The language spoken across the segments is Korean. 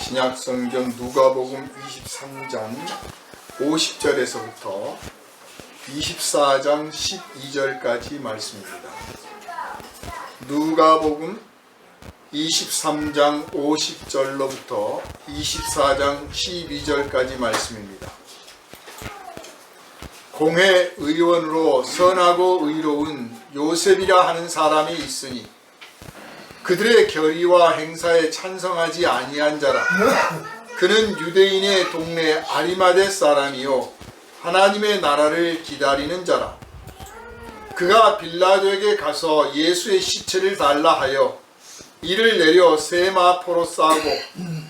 신약성경 누가복음 23장 50절에서부터 24장 12절까지 말씀입니다. 누가복음 23장 50절로부터 24장 12절까지 말씀입니다. 공회 의원으로 선하고 의로운 요셉이라 하는 사람이 있으니 그들의 결의와 행사에 찬성하지 아니한 자라. 그는 유대인의 동네 아리마대 사람이요 하나님의 나라를 기다리는 자라. 그가 빌라도에게 가서 예수의 시체를 달라 하여 이를 내려 세마포로 싸고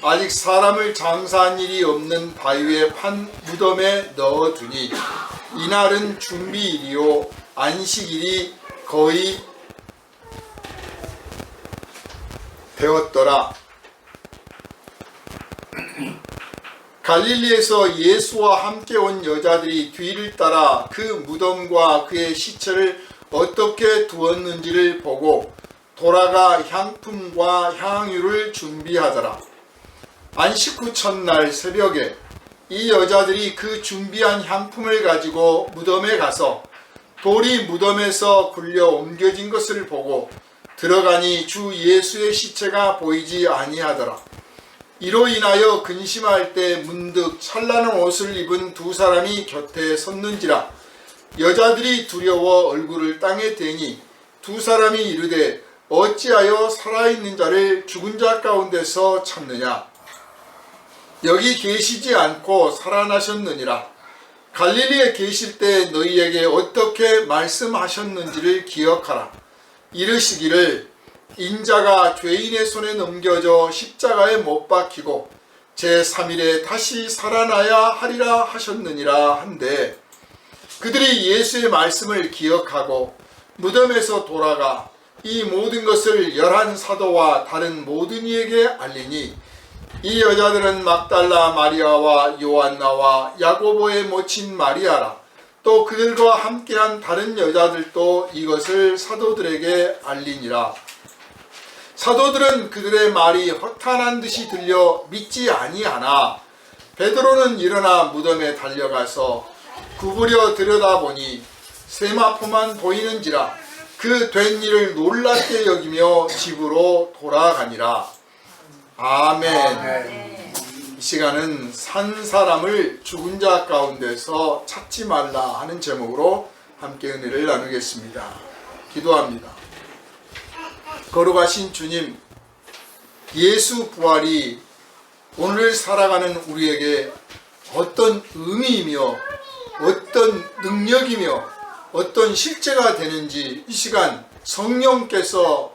아직 사람을 장사한 일이 없는 바위에 판 무덤에 넣어두니 이날은 준비일이요 안식일이 거의 되었더라. 갈릴리에서 예수와 함께 온 여자들이 뒤를 따라 그 무덤과 그의 시체를 어떻게 두었는지를 보고 돌아가 향품과 향유를 준비하더라. 안식 후 첫날 새벽에 이 여자들이 그 준비한 향품을 가지고 무덤에 가서 돌이 무덤에서 굴려 옮겨진 것을 보고 들어가니 주 예수의 시체가 보이지 아니하더라. 이로 인하여 근심할 때 문득 찬란한 옷을 입은 두 사람이 곁에 섰는지라. 여자들이 두려워 얼굴을 땅에 대니 두 사람이 이르되 어찌하여 살아있는 자를 죽은 자 가운데서 찾느냐. 여기 계시지 않고 살아나셨느니라. 갈릴리에 계실 때 너희에게 어떻게 말씀하셨는지를 기억하라. 이르시기를 인자가 죄인의 손에 넘겨져 십자가에 못 박히고 제3일에 다시 살아나야 하리라 하셨느니라 한데 그들이 예수의 말씀을 기억하고 무덤에서 돌아가 이 모든 것을 11 사도와 다른 모든 이에게 알리니 이 여자들은 막달라 마리아와 요한나와 야고보의 모친 마리아라. 또 그들과 함께한 다른 여자들도 이것을 사도들에게 알리니라. 사도들은 그들의 말이 허탄한 듯이 들려 믿지 아니하나 베드로는 일어나 무덤에 달려가서 구부려 들여다보니 세마포만 보이는지라. 그 된 일을 놀랍게 여기며 집으로 돌아가니라. 아멘. 이 시간은 산 사람을 죽은 자 가운데서 찾지 말라 하는 제목으로 함께 은혜를 나누겠습니다. 기도합니다. 거룩하신 주님, 예수 부활이 오늘 살아가는 우리에게 어떤 의미이며 어떤 능력이며 어떤 실제가 되는지 이 시간 성령께서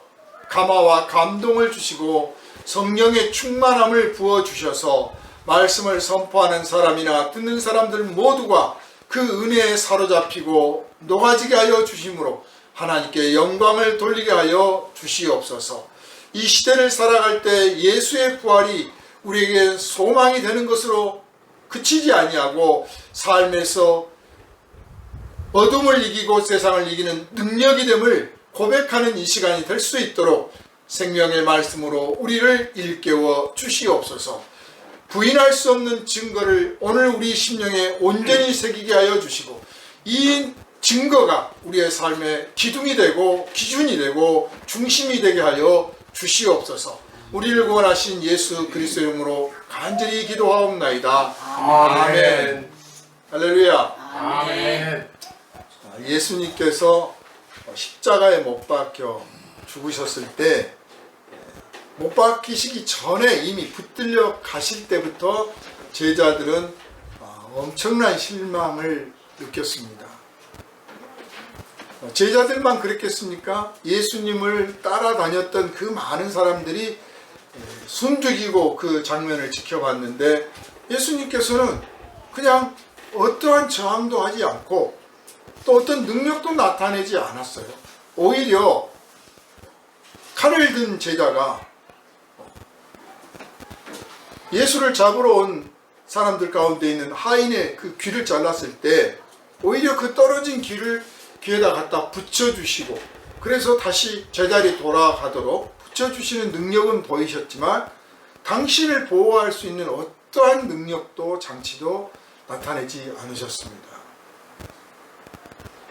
감화와 감동을 주시고 성령의 충만함을 부어주셔서 말씀을 선포하는 사람이나 듣는 사람들 모두가 그 은혜에 사로잡히고 녹아지게 하여 주심으로 하나님께 영광을 돌리게 하여 주시옵소서. 이 시대를 살아갈 때 예수의 부활이 우리에게 소망이 되는 것으로 그치지 아니하고 삶에서 어둠을 이기고 세상을 이기는 능력이 됨을 고백하는 이 시간이 될 수 있도록 생명의 말씀으로 우리를 일깨워 주시옵소서. 부인할 수 없는 증거를 오늘 우리 심령에 온전히 새기게 하여 주시고 이 증거가 우리의 삶의 기둥이 되고 기준이 되고 중심이 되게 하여 주시옵소서. 우리를 구원하신 예수 그리스도 이름으로 간절히 기도하옵나이다. 아멘. 할렐루야. 아멘. 예수님께서 십자가에 못 박혀 죽으셨을 때 못 박히시기 전에 이미 붙들려 가실 때부터 제자들은 엄청난 실망을 느꼈습니다. 제자들만 그랬겠습니까? 예수님을 따라다녔던 그 많은 사람들이 숨죽이고 그 장면을 지켜봤는데 예수님께서는 그냥 어떠한 저항도 하지 않고 또 어떤 능력도 나타내지 않았어요. 오히려 칼을 든 제자가 예수를 잡으러 온 사람들 가운데 있는 하인의 그 귀를 잘랐을 때 오히려 그 떨어진 귀를 귀에다 갖다 붙여주시고 그래서 다시 제자리 돌아가도록 붙여주시는 능력은 보이셨지만 당신을 보호할 수 있는 어떠한 능력도 장치도 나타내지 않으셨습니다.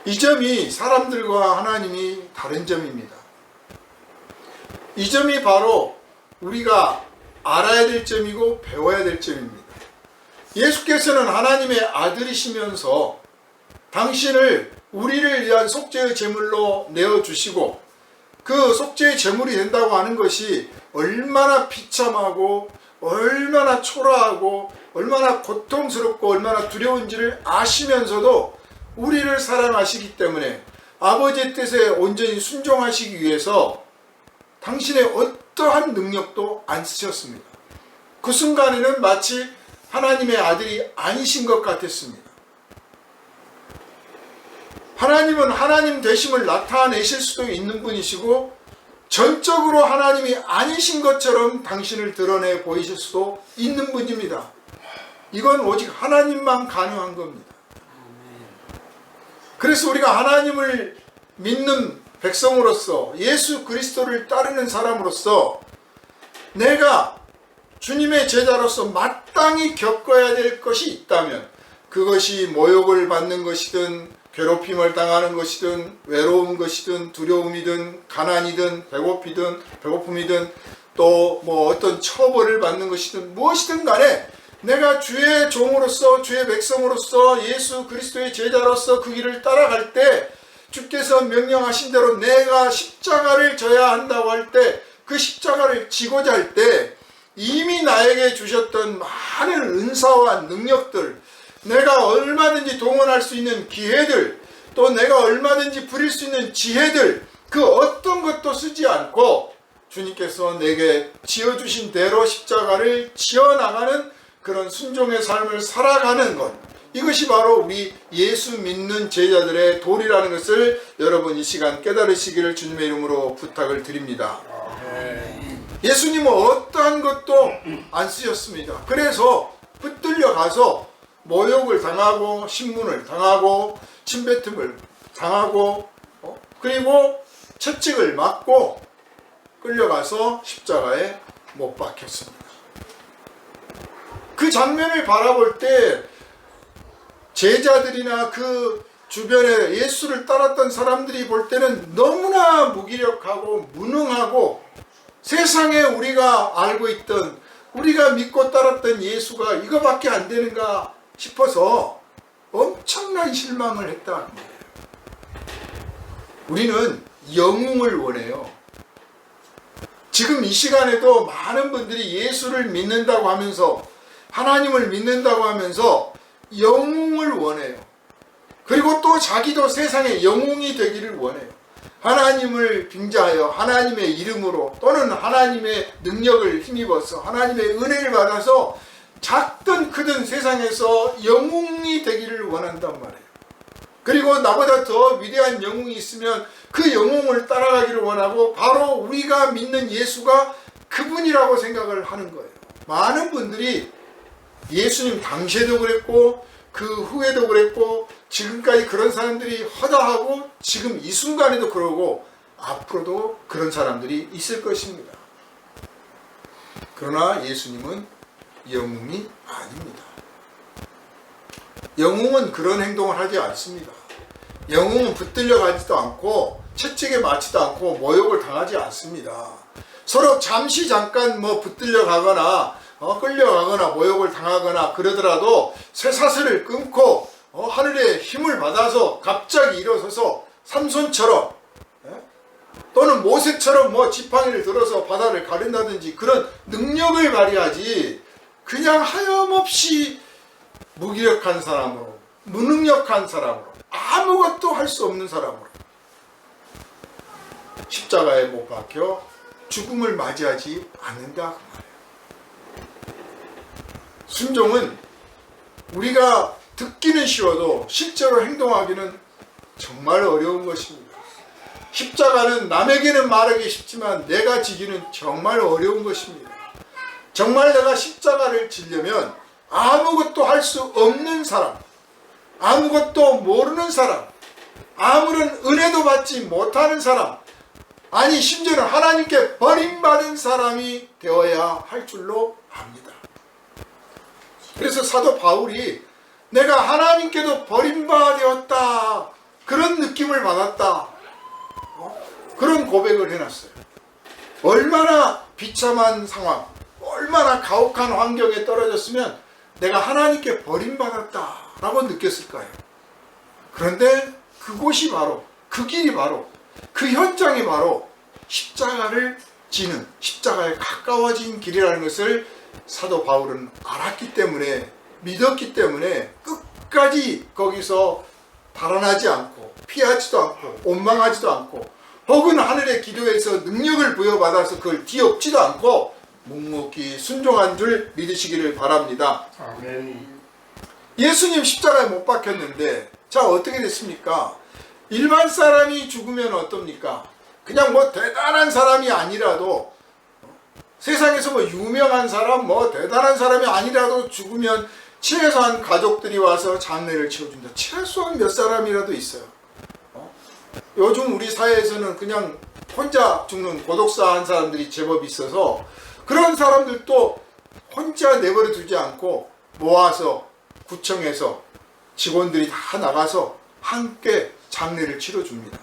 이 점이 사람들과 하나님이 다른 점입니다. 이 점이 바로 우리가 알아야 될 점이고 배워야 될 점입니다. 예수께서는 하나님의 아들이시면서 당신을 우리를 위한 속죄의 제물로 내어주시고 그 속죄의 제물이 된다고 하는 것이 얼마나 비참하고 얼마나 초라하고 얼마나 고통스럽고 얼마나 두려운지를 아시면서도 우리를 사랑하시기 때문에 아버지의 뜻에 온전히 순종하시기 위해서 당신의 어떠한 능력도 안 쓰셨습니다. 그 순간에는 마치 하나님의 아들이 아니신 것 같았습니다. 하나님은 하나님 되심을 나타내실 수도 있는 분이시고 전적으로 하나님이 아니신 것처럼 당신을 드러내 보이실 수도 있는 분입니다. 이건 오직 하나님만 가능한 겁니다. 그래서 우리가 하나님을 믿는 백성으로서 예수 그리스도를 따르는 사람으로서 내가 주님의 제자로서 마땅히 겪어야 될 것이 있다면 그것이 모욕을 받는 것이든 괴롭힘을 당하는 것이든 외로운 것이든 두려움이든 가난이든 배고픔이든 또 뭐 어떤 처벌을 받는 것이든 무엇이든 간에 내가 주의 종으로서 주의 백성으로서 예수 그리스도의 제자로서 그 길을 따라갈 때 주께서 명령하신 대로 내가 십자가를 져야 한다고 할 때 그 십자가를 지고자 할 때 이미 나에게 주셨던 많은 은사와 능력들, 내가 얼마든지 동원할 수 있는 기회들, 또 내가 얼마든지 부릴 수 있는 지혜들, 그 어떤 것도 쓰지 않고 주님께서 내게 지어주신 대로 십자가를 지어나가는 그런 순종의 삶을 살아가는 것, 이것이 바로 우리 예수 믿는 제자들의 도리라는 것을 여러분 이 시간 깨달으시기를 주님의 이름으로 부탁을 드립니다. 예수님은 어떠한 것도 안 쓰셨습니다. 그래서 붙들려 가서 모욕을 당하고 신문을 당하고 침뱉음을 당하고 그리고 채찍을 맞고 끌려가서 십자가에 못 박혔습니다. 그 장면을 바라볼 때 제자들이나 그 주변에 예수를 따랐던 사람들이 볼 때는 너무나 무기력하고 무능하고 세상에 우리가 알고 있던 우리가 믿고 따랐던 예수가 이거밖에 안 되는가 싶어서 엄청난 실망을 했다는 거예요. 우리는 영웅을 원해요. 지금 이 시간에도 많은 분들이 예수를 믿는다고 하면서 하나님을 믿는다고 하면서 영웅을 원해요. 그리고 또 자기도 세상의 영웅이 되기를 원해요. 하나님을 빙자하여 하나님의 이름으로 또는 하나님의 능력을 힘입어서 하나님의 은혜를 받아서 작든 크든 세상에서 영웅이 되기를 원한단 말이에요. 그리고 나보다 더 위대한 영웅이 있으면 그 영웅을 따라가기를 원하고 바로 우리가 믿는 예수가 그분이라고 생각을 하는 거예요. 많은 분들이 예수님 당시에도 그랬고 그 후에도 그랬고 지금까지 그런 사람들이 허다하고 지금 이 순간에도 그러고 앞으로도 그런 사람들이 있을 것입니다. 그러나 예수님은 영웅이 아닙니다. 영웅은 그런 행동을 하지 않습니다. 영웅은 붙들려 가지도 않고 채찍에 맞지도 않고 모욕을 당하지 않습니다. 서로 잠시 잠깐 뭐 붙들려 가거나 끌려가거나 모욕을 당하거나 그러더라도 쇠사슬을 끊고 하늘의 힘을 받아서 갑자기 일어서서 삼손처럼 또는 모세처럼 뭐 지팡이를 들어서 바다를 가른다든지 그런 능력을 발휘하지 그냥 하염없이 무기력한 사람으로 무능력한 사람으로 아무것도 할 수 없는 사람으로 십자가에 못 박혀 죽음을 맞이하지 않는다 그 말이에요. 순종은 우리가 듣기는 쉬워도 실제로 행동하기는 정말 어려운 것입니다. 십자가는 남에게는 말하기 쉽지만 내가 지기는 정말 어려운 것입니다. 정말 내가 십자가를 지려면 아무것도 할 수 없는 사람, 아무것도 모르는 사람, 아무런 은혜도 받지 못하는 사람, 아니 심지어는 하나님께 버림받은 사람이 되어야 할 줄로 압니다. 그래서 사도 바울이 내가 하나님께도 버림받았다 그런 느낌을 받았다 그런 고백을 해놨어요. 얼마나 비참한 상황, 얼마나 가혹한 환경에 떨어졌으면 내가 하나님께 버림받았다 라고 느꼈을까요? 그런데 그곳이 바로, 그 길이 바로, 그 현장이 바로 십자가를 지는, 십자가에 가까워진 길이라는 것을 사도 바울은 알았기 때문에, 믿었기 때문에 끝까지 거기서 달아나지 않고 피하지도 않고 원망하지도 않고 혹은 하늘의 기도에서 능력을 부여받아서 그걸 뒤엎지도 않고 묵묵히 순종한 줄 믿으시기를 바랍니다. 아멘. 예수님 십자가에 못 박혔는데 자 어떻게 됐습니까? 일반 사람이 죽으면 어떻습니까? 그냥 뭐 대단한 사람이 아니라도 세상에서 뭐 유명한 사람, 뭐 대단한 사람이 아니라도 죽으면 최소한 가족들이 와서 장례를 치러준다. 최소한 몇 사람이라도 있어요. 요즘 우리 사회에서는 그냥 혼자 죽는 고독사한 사람들이 제법 있어서 그런 사람들도 혼자 내버려 두지 않고 모아서 구청에서 직원들이 다 나가서 함께 장례를 치러줍니다.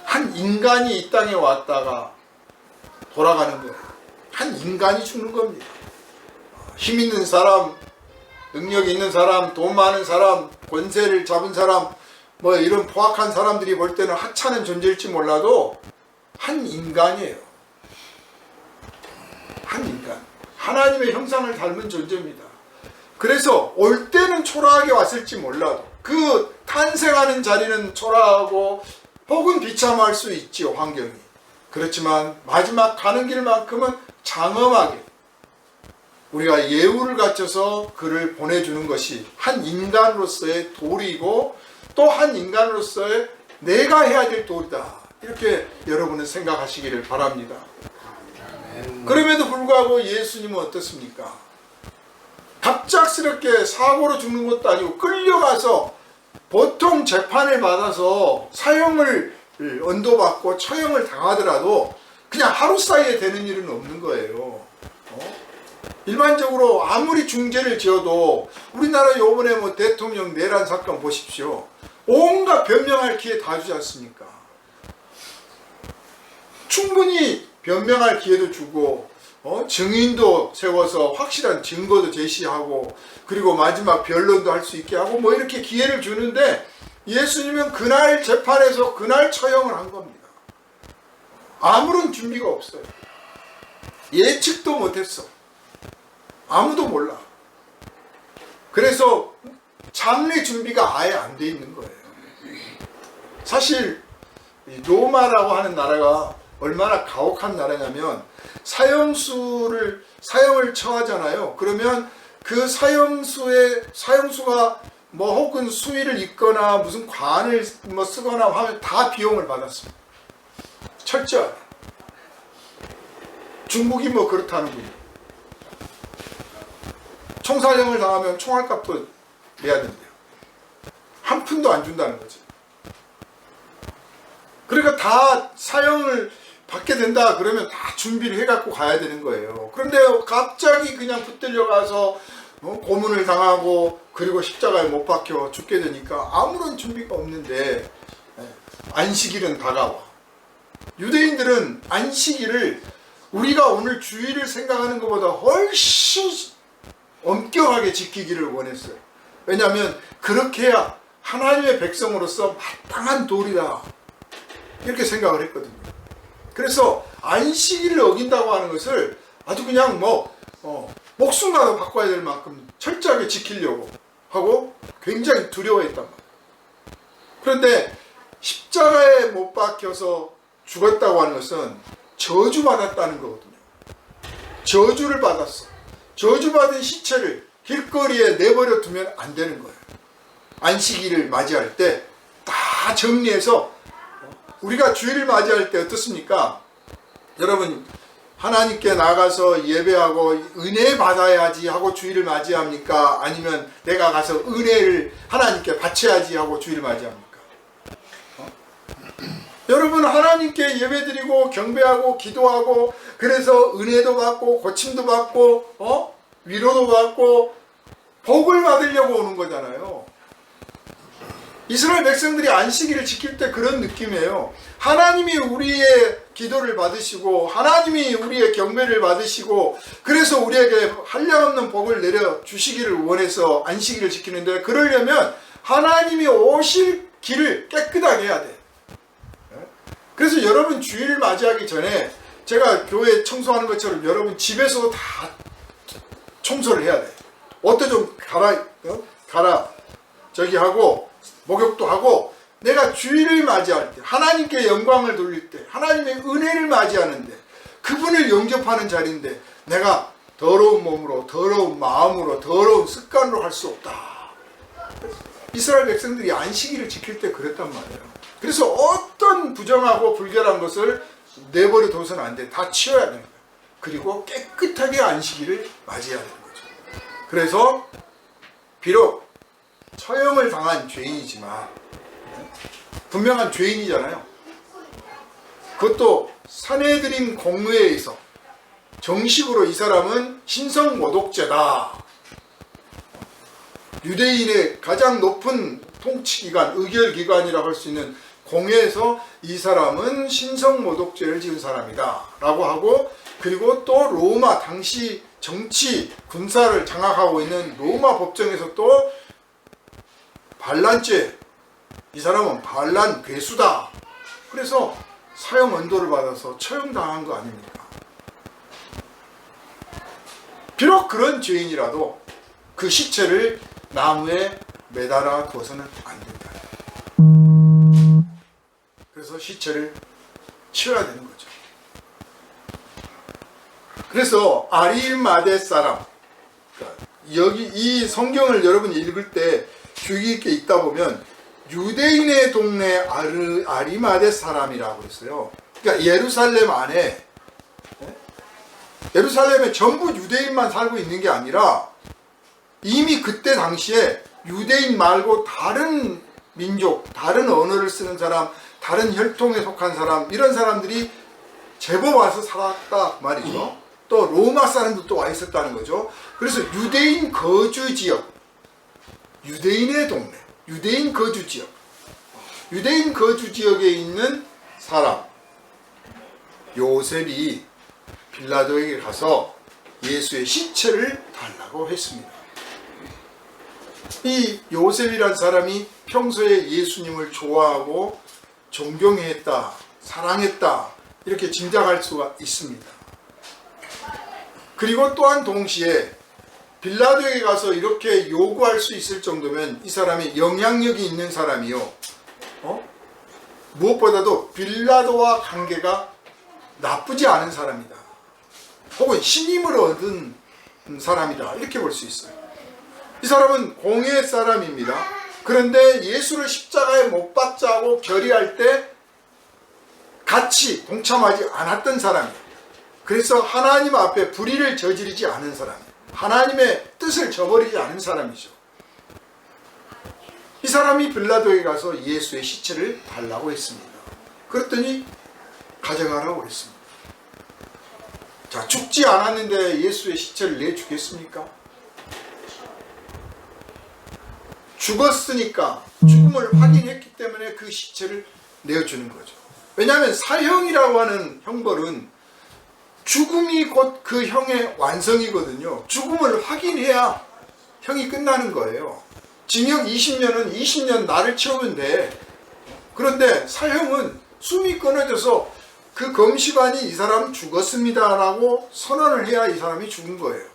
한 인간이 이 땅에 왔다가 돌아가는 거예요. 한 인간이 죽는 겁니다. 힘 있는 사람, 능력 있는 사람, 돈 많은 사람, 권세를 잡은 사람, 뭐 이런 포악한 사람들이 볼 때는 하찮은 존재일지 몰라도 한 인간이에요. 한 인간. 하나님의 형상을 닮은 존재입니다. 그래서 올 때는 초라하게 왔을지 몰라도 그 탄생하는 자리는 초라하고 혹은 비참할 수 있지요, 환경이. 그렇지만 마지막 가는 길만큼은 장엄하게 우리가 예우를 갖춰서 그를 보내주는 것이 한 인간으로서의 도리이고 또 한 인간으로서의 내가 해야 될 도리다. 이렇게 여러분은 생각하시기를 바랍니다. 그럼에도 불구하고 예수님은 어떻습니까? 갑작스럽게 사고로 죽는 것도 아니고 끌려가서 보통 재판을 받아서 사형을 언도받고 처형을 당하더라도 그냥 하루 사이에 되는 일은 없는 거예요. 일반적으로 아무리 중죄를 지어도 우리나라 요번에 뭐 대통령 내란 사건 보십시오. 온갖 변명할 기회 다 주지 않습니까? 충분히 변명할 기회도 주고 증인도 세워서 확실한 증거도 제시하고 그리고 마지막 변론도 할 수 있게 하고 뭐 이렇게 기회를 주는데 예수님은 그날 재판에서 그날 처형을 한 겁니다. 아무런 준비가 없어요. 예측도 못했어. 아무도 몰라. 그래서 장례 준비가 아예 안 돼 있는 거예요. 사실 로마라고 하는 나라가 얼마나 가혹한 나라냐면 사형을 처하잖아요. 그러면 그 사형수가 뭐 혹은 수위를 잇거나 무슨 관을 뭐 쓰거나 하면 다 비용을 받았습니다. 철저하게. 중국이 뭐 그렇다는군요. 총사형을 당하면 총알값도 내야 된대요. 한 푼도 안 준다는 거지. 그러니까 다 사형을 받게 된다 그러면 다 준비를 해갖고 가야 되는 거예요. 그런데 갑자기 그냥 붙들려 가서 고문을 당하고 그리고 십자가에 못 박혀 죽게 되니까 아무런 준비가 없는데 안식일은 다가와. 유대인들은 안식일을 우리가 오늘 주일을 생각하는 것보다 훨씬 엄격하게 지키기를 원했어요. 왜냐하면 그렇게 해야 하나님의 백성으로서 마땅한 도리다 이렇게 생각을 했거든요. 그래서 안식일을 어긴다고 하는 것을 아주 그냥 목숨과도 바꿔야 될 만큼 철저하게 지키려고 하고 굉장히 두려워했단 말이에요. 그런데 십자가에 못 박혀서 죽었다고 하는 것은 저주받았다는 거거든요. 저주를 받았어. 저주받은 시체를 길거리에 내버려 두면 안 되는 거예요. 안식일을 맞이할 때 다 정리해서 우리가 주일을 맞이할 때 어떻습니까? 여러분 하나님께 나가서 예배하고 은혜 받아야지 하고 주일을 맞이합니까? 아니면 내가 가서 은혜를 하나님께 바쳐야지 하고 주일을 맞이합니까? 여러분 하나님께 예배드리고 경배하고 기도하고 그래서 은혜도 받고 고침도 받고 위로도 받고 복을 받으려고 오는 거잖아요. 이스라엘 백성들이 안식일을 지킬 때 그런 느낌이에요. 하나님이 우리의 기도를 받으시고 하나님이 우리의 경배를 받으시고 그래서 우리에게 한량없는 복을 내려 주시기를 원해서 안식일을 지키는데, 그러려면 하나님이 오실 길을 깨끗하게 해야 돼. 그래서 여러분 주일을 맞이하기 전에 제가 교회 청소하는 것처럼 여러분 집에서도 다 청소를 해야 돼. 옷도 좀 갈아 저기 하고 목욕도 하고, 내가 주일을 맞이할 때 하나님께 영광을 돌릴 때 하나님의 은혜를 맞이하는데 그분을 영접하는 자리인데 내가 더러운 몸으로 더러운 마음으로 더러운 습관으로 할 수 없다. 이스라엘 백성들이 안식일을 지킬 때 그랬단 말이에요. 그래서 어떤 부정하고 불결한 것을 내버려 둬서는 안 돼. 다 치워야 되는 거예요. 그리고 깨끗하게 안식일을 맞이해야 되는 거죠. 그래서 비록 처형을 당한 죄인이지만 분명한 죄인이잖아요. 그것도 사내들인 공회에서 정식으로 이 사람은 신성모독죄다. 유대인의 가장 높은 통치기관, 의결기관이라고 할 수 있는 공회에서 이 사람은 신성모독죄를 지은 사람이다 라고 하고, 그리고 또 로마 당시 정치 군사를 장악하고 있는 로마 법정에서 또 반란죄, 이 사람은 반란 괴수다. 그래서 사형 언도를 받아서 처형당한 거 아닙니까? 비록 그런 죄인이라도 그 시체를 나무에 매달아 두어서는 안 된다. 그래서 시체를 치워야 되는 거죠. 그래서 아리마대 사람, 여기 이 성경을 여러분이 읽을 때 주의 깊게 읽다 보면 유대인의 동네 아리마대 사람이라고 했어요. 그러니까 예루살렘 안에, 예루살렘에 전부 유대인만 살고 있는 게 아니라 이미 그때 당시에 유대인 말고 다른 민족, 다른 언어를 쓰는 사람, 다른 혈통에 속한 사람, 이런 사람들이 제법 와서 살았다 말이죠. 또 로마 사람도 또 와 있었다는 거죠. 그래서 유대인 거주 지역, 유대인의 동네, 유대인 거주 지역, 유대인 거주 지역에 있는 사람 요셉이 빌라도에게 가서 예수의 시체를 달라고 했습니다. 이 요셉이란 사람이 평소에 예수님을 좋아하고 존경했다, 사랑했다, 이렇게 짐작할 수가 있습니다. 그리고 또한 동시에 빌라도에게 가서 이렇게 요구할 수 있을 정도면 이 사람이 영향력이 있는 사람이요, 무엇보다도 빌라도와 관계가 나쁘지 않은 사람이다, 혹은 신임을 얻은 사람이다, 이렇게 볼 수 있어요. 이 사람은 공회 사람입니다. 그런데 예수를 십자가에 못 박자고 결의할 때 같이 동참하지 않았던 사람이에요. 그래서 하나님 앞에 불의를 저지르지 않은 사람이에요. 하나님의 뜻을 저버리지 않은 사람이죠. 이 사람이 빌라도에 가서 예수의 시체를 달라고 했습니다. 그랬더니 가져가라고 했습니다. 자, 죽지 않았는데 예수의 시체를 내주겠습니까? 죽었으니까, 죽음을 확인했기 때문에 그 시체를 내어주는 거죠. 왜냐하면 사형이라고 하는 형벌은 죽음이 곧 그 형의 완성이거든요. 죽음을 확인해야 형이 끝나는 거예요. 징역 20년은 20년 날을 채우면 돼. 그런데 사형은 숨이 끊어져서 그 검시관이 이 사람 죽었습니다 라고 선언을 해야 이 사람이 죽은 거예요.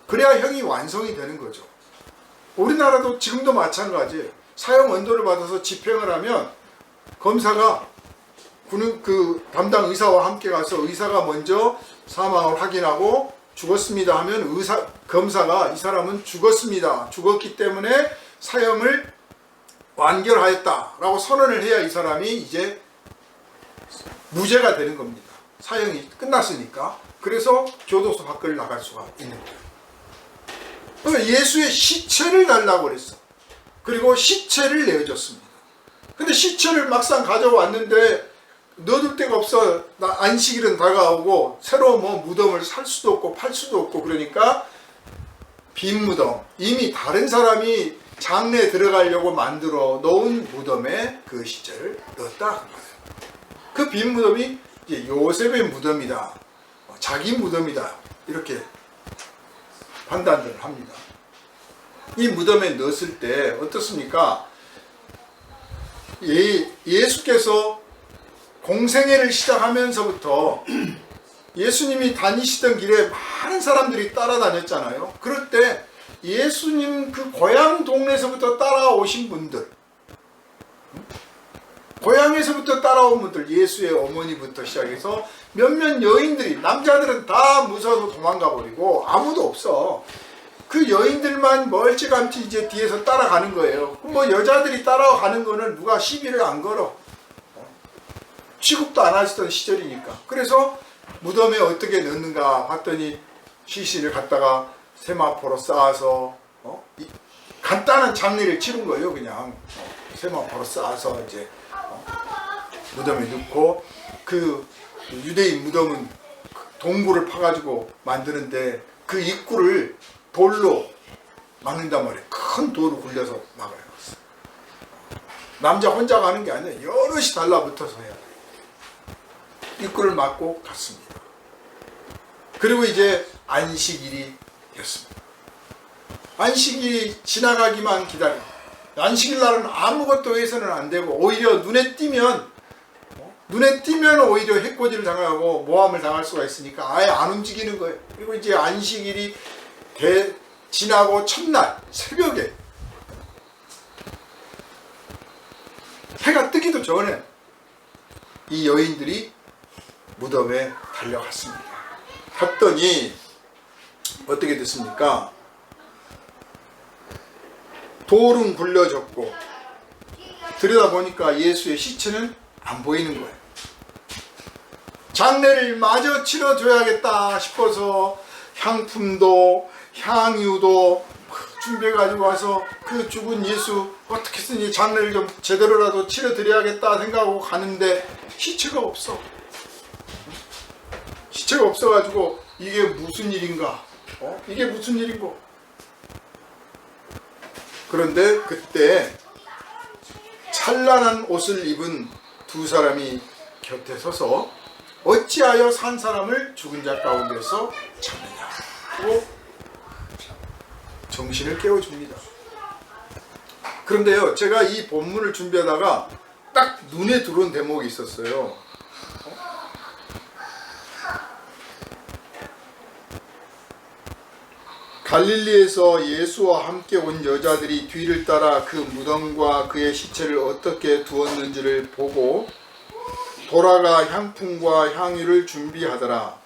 그래야 형이 완성이 되는 거죠. 우리나라도 지금도 마찬가지예요. 사형 언도를 받아서 집행을 하면 검사가 그 담당 의사와 함께 가서 의사가 먼저 사망을 확인하고 죽었습니다 하면 검사가 이 사람은 죽었습니다, 죽었기 때문에 사형을 완결하였다 라고 선언을 해야 이 사람이 이제 무죄가 되는 겁니다. 사형이 끝났으니까. 그래서 교도소 밖을 나갈 수가 있는 거예요. 예수의 시체를 달라고 그랬어. 그리고 시체를 내어줬습니다. 근데 시체를 막상 가져왔는데 넣어둘 데가 없어. 안식일은 다가오고 새로 뭐 무덤을 살 수도 없고 팔 수도 없고 그러니까 빈 무덤, 이미 다른 사람이 장례에 들어가려고 만들어 놓은 무덤에 그 시체를 넣었다. 그 빈 무덤이 이제 요셉의 무덤이다, 자기 무덤이다, 이렇게 판단을 합니다. 이 무덤에 넣었을 때 어떻습니까? 예수께서 공생애를 시작하면서부터 예수님이 다니시던 길에 많은 사람들이 따라다녔잖아요. 그럴 때 예수님 그 고향 동네에서부터 따라오신 분들, 고향에서부터 따라온 분들, 예수의 어머니부터 시작해서 몇몇 여인들이, 남자들은 다 무서워서 도망가 버리고 아무도 없어. 그 여인들만 멀찌감치 이제 뒤에서 따라가는 거예요. 뭐 여자들이 따라가는 거는 누가 시비를 안 걸어. 취급도 안 하시던 시절이니까. 그래서 무덤에 어떻게 넣는가 봤더니 시신을 갖다가 세마포로 쌓아서 간단한 장례를 치른 거예요. 그냥 세마포로 쌓아서 이제 무덤에 넣고, 그 유대인 무덤은 동굴을 파가지고 만드는데 그 입구를 돌로 막는단 말이에요. 큰 돌을 굴려서 막아요. 남자 혼자 가는 게 아니라 여럿이 달라붙어서 해야 돼요. 입구를 막고 갔습니다. 그리고 이제 안식일이 였습니다. 안식일이 지나가기만 기다려. 안식일 날은 아무것도 해서는 안 되고, 오히려 눈에 띄면 오히려 해코지를 당하고 모함을 당할 수가 있으니까 아예 안 움직이는 거예요. 그리고 이제 안식일이 지나고 첫날 새벽에 해가 뜨기도 전에 이 여인들이 무덤에 달려갔습니다. 갔더니 어떻게 됐습니까? 돌은 굴려졌고 들여다보니까 예수의 시체는 안 보이는 거예요. 장례를 마저 치러줘야겠다 싶어서 향품도 향유도 준비해가지고 와서 그 죽은 예수 어떻게 쓰니 장례를 좀 제대로라도 치러드려야겠다 생각하고 가는데 시체가 없어. 시체가 없어가지고 이게 무슨 일인가? 이게 무슨 일인고? 그런데 그때 찬란한 옷을 입은 두 사람이 곁에 서서 어찌하여 산 사람을 죽은 자 가운데서 찾느냐 하고 정신을 깨워줍니다. 그런데요, 제가 이 본문을 준비하다가 딱 눈에 들어온 대목이 있었어요. 갈릴리에서 예수와 함께 온 여자들이 뒤를 따라 그 무덤과 그의 시체를 어떻게 두었는지를 보고 돌아가 향품과 향유를 준비하더라.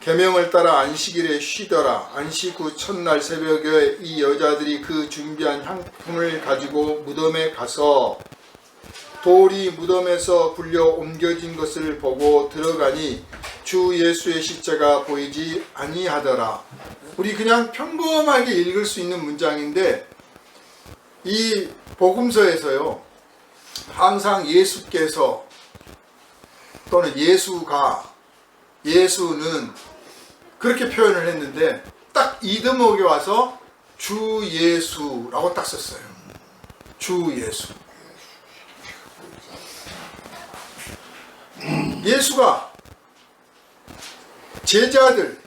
계명을 따라 안식일에 쉬더라. 안식 후 첫날 새벽에 이 여자들이 그 준비한 향품을 가지고 무덤에 가서 돌이 무덤에서 굴려 옮겨진 것을 보고 들어가니 주 예수의 시체가 보이지 아니하더라. 우리 그냥 평범하게 읽을 수 있는 문장인데, 이 복음서에서요 항상 예수께서 또는 예수는 그렇게 표현을 했는데 딱 이 대목에 와서 주 예수라고 딱 썼어요. 주 예수. 예수가 제자들,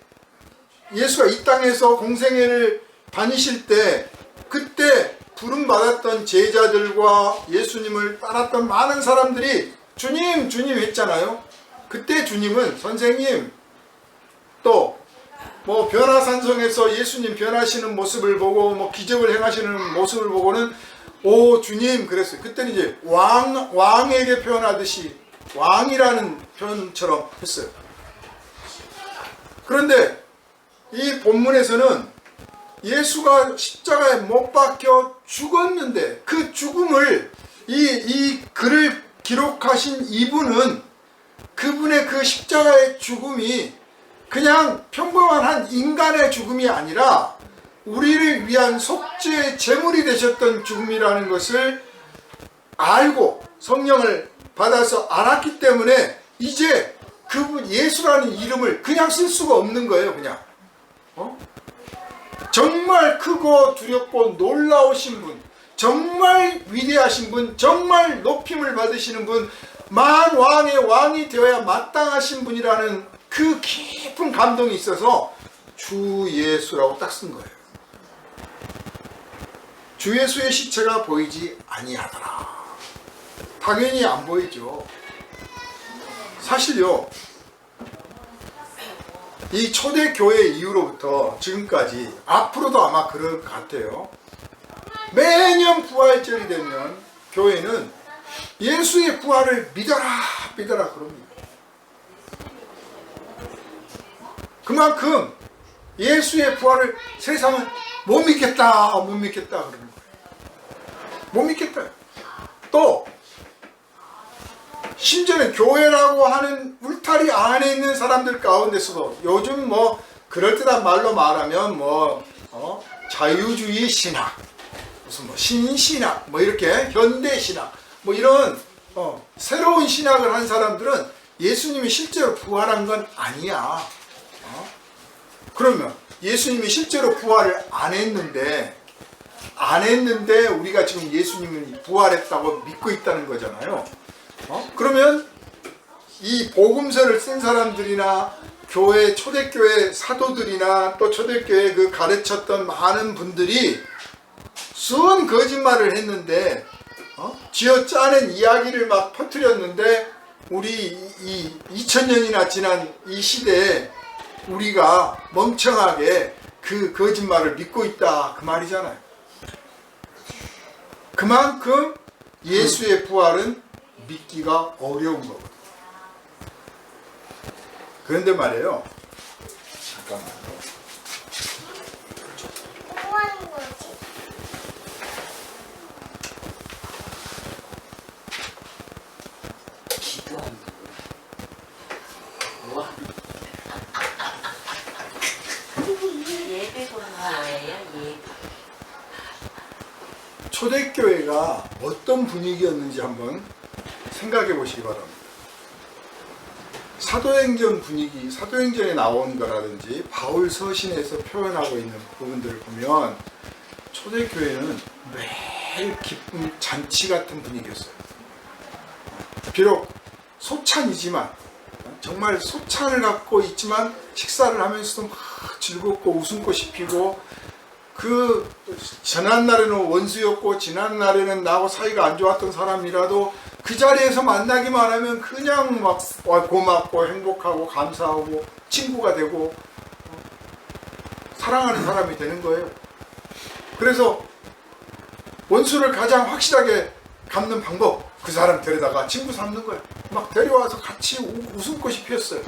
예수가 이 땅에서 공생애를 다니실 때 그때 부름받았던 제자들과 예수님을 따랐던 많은 사람들이 주님 주님 했잖아요. 그때 주님은 선생님, 또 뭐 변화산성에서 예수님 변하시는 모습을 보고 뭐 기적을 행하시는 모습을 보고는 오 주님 그랬어요. 그때는 이제 왕에게 표현하듯이 왕이라는 표현처럼 했어요. 그런데 이 본문에서는 예수가 십자가에 못 박혀 죽었는데 그 죽음을 이 글을 기록하신 이분은 그분의 그 십자가의 죽음이 그냥 평범한 한 인간의 죽음이 아니라 우리를 위한 속죄의 제물이 되셨던 죽음이라는 것을 알고 성령을 받아서 알았기 때문에 이제 그분 예수라는 이름을 그냥 쓸 수가 없는 거예요. 그냥 정말 크고 두렵고 놀라우신 분, 정말 위대하신 분, 정말 높임을 받으시는 분, 만왕의 왕이 되어야 마땅하신 분이라는 그 깊은 감동이 있어서 주 예수라고 딱 쓴 거예요. 주 예수의 시체가 보이지 아니하더라. 당연히 안 보이죠. 사실요, 이 초대교회 이후로부터 지금까지, 앞으로도 아마 그럴 것 같아요. 매년 부활절이 되면 교회는 예수의 부활을 믿어라 믿어라 그럽니다. 그만큼 예수의 부활을 세상은 못 믿겠다 못 믿겠다 그러는 거예요. 못 믿겠다. 또 심지어는 교회라고 하는 울타리 안에 있는 사람들 가운데서도 요즘 뭐 그럴듯한 말로 말하면 자유주의 신학, 무슨 신신학, 이렇게 현대신학, 이런 새로운 신학을 한 사람들은 예수님이 실제로 부활한 건 아니야. 그러면 예수님이 실제로 부활을 안 했는데 우리가 지금 예수님이 부활했다고 믿고 있다는 거잖아요. 그러면 이 복음서를 쓴 사람들이나 교회, 초대교회 사도들이나 또 초대교회 그 가르쳤던 많은 분들이 순 거짓말을 했는데, 쥐어 짜낸 이야기를 막 퍼뜨렸는데, 우리 이 2000년이나 지난 이 시대에 우리가 멍청하게 그 거짓말을 믿고 있다 그 말이잖아요. 그만큼 예수의 부활은 믿기가 어려운 거거든요. 그런데 말이에요. 잠깐만요. 뭐 하는 거지? 기도하는 거. 뭐 하는 예배 보는 거예요? 예배. 초대교회가 어떤 분위기였는지 한번 생각해 보시기 바랍니다. 사도행전 분위기, 사도행전에 나온 거라든지 바울 서신에서 표현하고 있는 부분들을 보면 초대교회는 매일 기쁨 잔치 같은 분위기였어요. 비록 소찬이지만, 정말 소찬을 갖고 있지만 식사를 하면서도 막 즐겁고 웃음꽃이 피고, 그 지난날에는 원수였고 지난날에는 나하고 사이가 안 좋았던 사람이라도 그 자리에서 만나기만 하면 그냥 막 고맙고 행복하고 감사하고 친구가 되고 사랑하는 사람이 되는 거예요. 그래서 원수를 가장 확실하게 갚는 방법, 그 사람 데려다가 친구 삼는 거예요. 막 데려와서 같이 웃음꽃이 피었어요.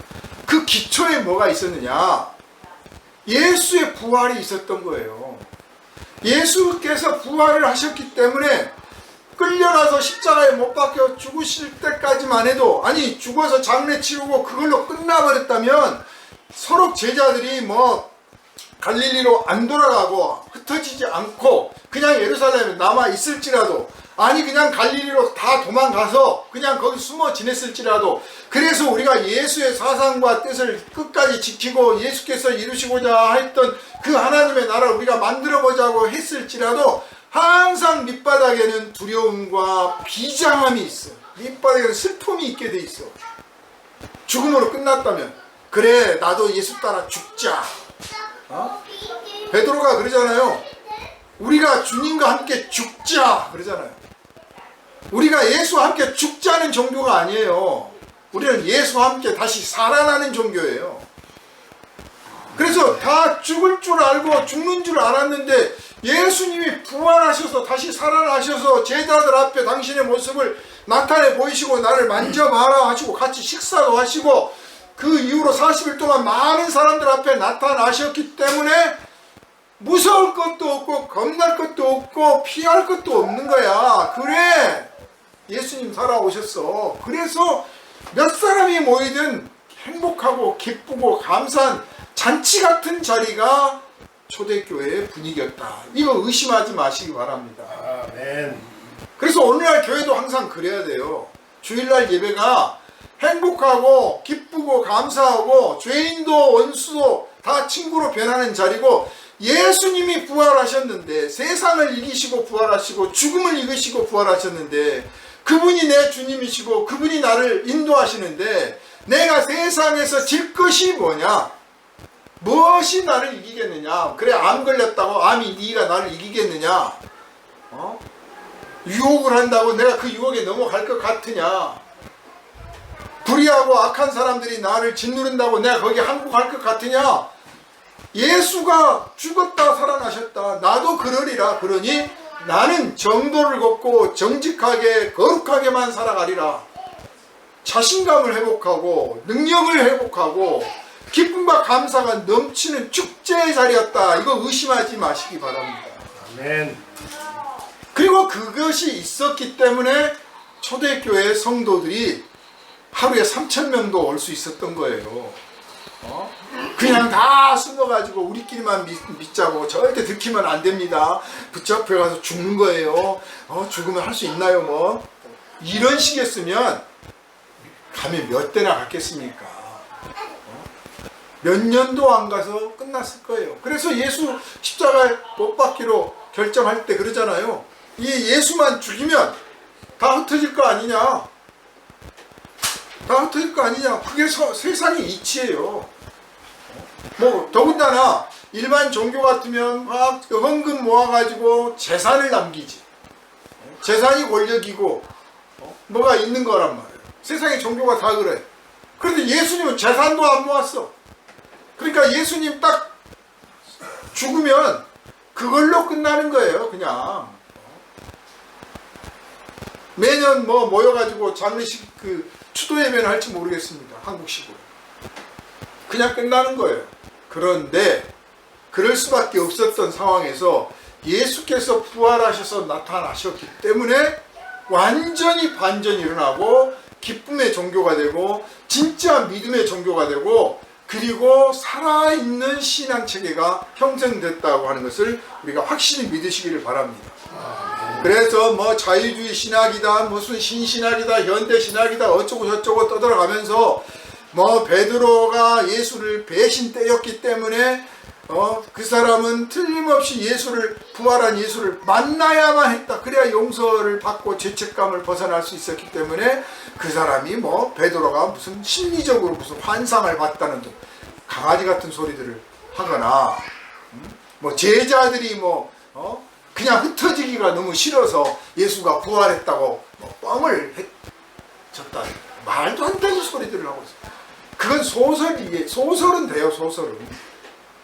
그 기초에 뭐가 있었느냐? 예수의 부활이 있었던 거예요. 예수께서 부활을 하셨기 때문에 끌려가서 십자가에 못 박혀 죽으실 때까지만 해도, 아니 죽어서 장례 치르고 그걸로 끝나버렸다면 서로 제자들이 갈릴리로 안 돌아가고 흩어지지 않고 그냥 예루살렘에 남아 있을지라도, 아니 그냥 갈릴리로 다 도망가서 그냥 거기 숨어 지냈을지라도, 그래서 우리가 예수의 사상과 뜻을 끝까지 지키고 예수께서 이루시고자 했던 그 하나님의 나라를 우리가 만들어 보자고 했을지라도 항상 밑바닥에는 두려움과 비장함이 있어. 밑바닥에는 슬픔이 있게 돼 있어. 죽음으로 끝났다면, 그래 나도 예수 따라 죽자. 베드로가 그러잖아요. 우리가 주님과 함께 죽자 그러잖아요. 우리가 예수와 함께 죽자는 종교가 아니에요. 우리는 예수와 함께 다시 살아나는 종교예요. 그래서 다 죽을 줄 알고 죽는 줄 알았는데 예수님이 부활하셔서 다시 살아나셔서 제자들 앞에 당신의 모습을 나타내 보이시고 나를 만져봐라 하시고 같이 식사도 하시고 그 이후로 40일 동안 많은 사람들 앞에 나타나셨기 때문에 무서울 것도 없고 겁날 것도 없고 피할 것도 없는 거야. 그래 예수님 살아오셨어. 그래서 몇 사람이 모이든 행복하고 기쁘고 감사한 잔치 같은 자리가 초대교회의 분위기였다. 이거 의심하지 마시기 바랍니다. 아멘. 그래서 오늘날 교회도 항상 그래야 돼요. 주일날 예배가 행복하고 기쁘고 감사하고 죄인도 원수도 다 친구로 변하는 자리고, 예수님이 부활하셨는데, 세상을 이기시고 부활하시고 죽음을 이기시고 부활하셨는데, 그분이 내 주님이시고 그분이 나를 인도하시는데, 내가 세상에서 질 것이 뭐냐? 무엇이 나를 이기겠느냐? 그래, 암 걸렸다고 암이 네가 나를 이기겠느냐? 유혹을 한다고 내가 그 유혹에 넘어갈 것 같으냐? 불의하고 악한 사람들이 나를 짓누른다고 내가 거기 항복할 것 같으냐? 예수가 죽었다 살아나셨다. 나도 그러리라. 그러니 나는 정도를 걷고 정직하게 거룩하게만 살아가리라. 자신감을 회복하고 능력을 회복하고 기쁨과 감사가 넘치는 축제의 자리였다. 이거 의심하지 마시기 바랍니다. 아멘. 그리고 그것이 있었기 때문에 초대교회 성도들이 하루에 3,000명도 올 수 있었던 거예요. 그냥 다 숨어가지고 우리끼리만 믿자고, 절대 들키면 안 됩니다. 붙잡혀 가서 죽는 거예요. 죽으면 할 수 있나요 뭐. 이런 식이었으면 감히 몇 대나 갔겠습니까? 몇 년도 안 가서 끝났을 거예요. 그래서 예수 십자가에 못 박기로 결정할 때 그러잖아요. 이 예수만 죽이면 다 흩어질 거 아니냐? 다 흩어질 거 아니냐? 그게 세상의 이치예요. 뭐 더군다나 일반 종교 같으면 막 헌금 모아가지고 재산을 남기지. 재산이 권력이고 뭐가 있는 거란 말이에요. 세상의 종교가 다 그래. 그런데 예수님은 재산도 안 모았어. 그러니까 예수님 딱 죽으면 그걸로 끝나는 거예요. 그냥 매년 뭐 모여가지고 장례식 그 추도 예배는 할지 모르겠습니다. 한국식으로 그냥 끝나는 거예요. 그런데 그럴 수밖에 없었던 상황에서 예수께서 부활하셔서 나타나셨기 때문에 완전히 반전이 일어나고 기쁨의 종교가 되고 진짜 믿음의 종교가 되고, 그리고 살아있는 신앙체계가 형성됐다고 하는 것을 우리가 확실히 믿으시기를 바랍니다. 그래서 뭐 자유주의 신학이다, 무슨 신신학이다, 현대신학이다, 어쩌고 저쩌고 떠들어가면서 뭐 베드로가 예수를 배신 때였기 때문에 그 사람은 틀림없이 예수를, 부활한 예수를 만나야만 했다. 그래야 용서를 받고 죄책감을 벗어날 수 있었기 때문에 그 사람이 뭐 베드로가 무슨 심리적으로 무슨 환상을 봤다는 등 강아지 같은 소리들을 하거나, 뭐 제자들이 뭐 그냥 흩어지기가 너무 싫어서 예수가 부활했다고 뭐 뻥을 쳤다. 말도 안 되는 소리들을 하고 있어요. 그건 소설이에요. 소설은 돼요. 소설은.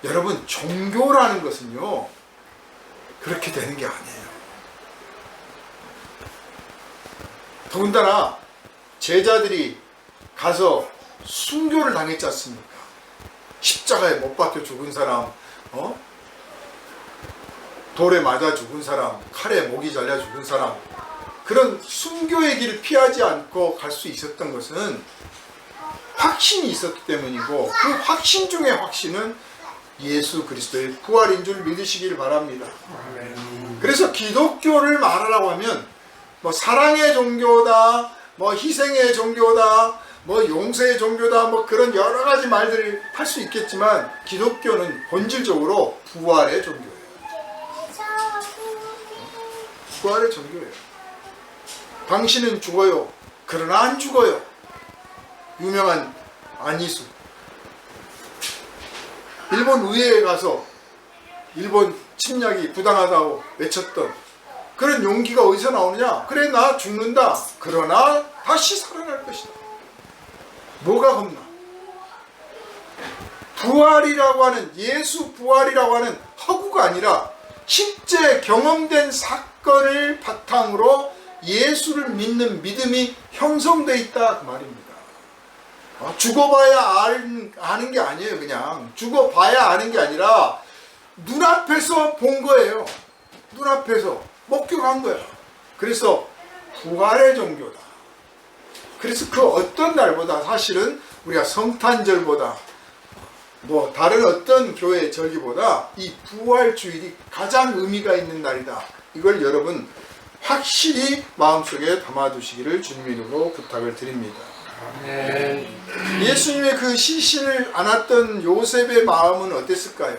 여러분, 종교라는 것은요 그렇게 되는 게 아니에요. 더군다나 제자들이 가서 순교를 당했지 않습니까? 십자가에 못 박혀 죽은 사람, 돌에 맞아 죽은 사람, 칼에 목이 잘려 죽은 사람, 그런 순교의 길을 피하지 않고 갈 수 있었던 것은 확신이 있었기 때문이고, 그 확신 중의 확신은 예수 그리스도의 부활인 줄 믿으시길 바랍니다. 그래서 기독교를 말하라고 하면 뭐 사랑의 종교다, 뭐 희생의 종교다, 뭐 용서의 종교다, 뭐 그런 여러 가지 말들을 할 수 있겠지만 기독교는 본질적으로 부활의 종교예요. 부활의 종교예요. 당신은 죽어요. 그러나 안 죽어요. 유명한 안희수. 일본 의회에 가서 일본 침략이 부당하다고 외쳤던 그런 용기가 어디서 나오느냐? 그래, 나 죽는다. 그러나 다시 살아날 것이다. 뭐가 겁나? 부활이라고 하는, 예수 부활이라고 하는 허구가 아니라 실제 경험된 사건을 바탕으로 예수를 믿는 믿음이 형성되어 있다 그 말입니다. 죽어봐야 아는 게 아니에요. 그냥 죽어봐야 아는 게 아니라 눈앞에서 본 거예요. 눈앞에서 목격한 거야. 그래서 부활의 종교다. 그래서 그 어떤 날보다, 사실은 우리가 성탄절보다 뭐 다른 어떤 교회 절기보다 이 부활주일이 가장 의미가 있는 날이다. 이걸 여러분 확실히 마음속에 담아두시기를 주님 이름으로 부탁을 드립니다. 예수님의 그 시신을 안았던 요셉의 마음은 어땠을까요?